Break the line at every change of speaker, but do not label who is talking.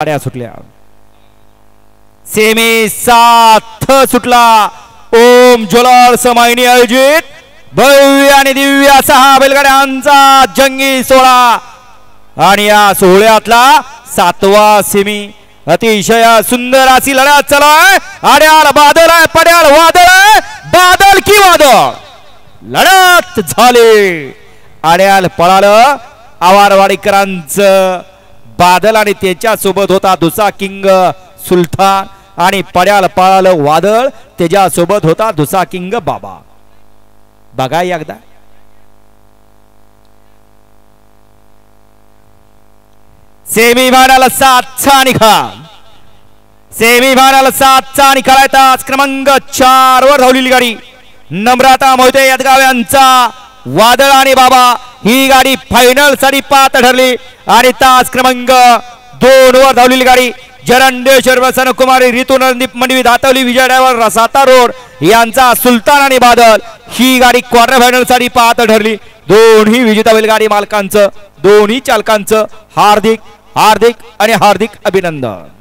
गाड्या सुटल्या। सेमी 7 सुटला। ओम ज्वेलर समाईनी आयोजित भव्य आणि दिव्य असा हा बैलगाड्यांचा जंगी सोहळा आणि या सोहळ्यातला 7वा सेमी अतिशय सुंदर अशी लढत चालू आहे। आड्याल बादल आहे, पड्याल वादळ आहे, बादल की वादळ लढत झाली। आड्याल पळालं आवारवाडीकरांचं बादल आणि त्याच्या सोबत होता दुसरा किंग सुलतान आणि पड्याल पळालं वादळ त्याच्या सोबत होता दुसरा किंग बाबा। बघा एकदा सेमी फायनल 7चा निकाल। सेमी फायनल 7चा निकाल आहे। तास क्रमांक 4 वर धावलेली गाडी नम्रता मोहिते यादगाव यांचा वादळ आणि बाबा ही गाडी फायनल साठी पात्र ठरली आणि तास क्रमांक 2 वर धावलेली गाडी जरंडेश्वर वसन कुमारी ऋतू नंदीप मंडवी दातवली विजय ड्रायव्हर साता रोड यांचा सुलतान आणि बादल ही गाडी क्वार्टर फायनल साठी पात्र ठरली। दोन्ही विजेता बैलगाडी मालकांचं दोन्ही चालकांचं हार्दिक हार्दिक आणि हार्दिक अभिनंदन।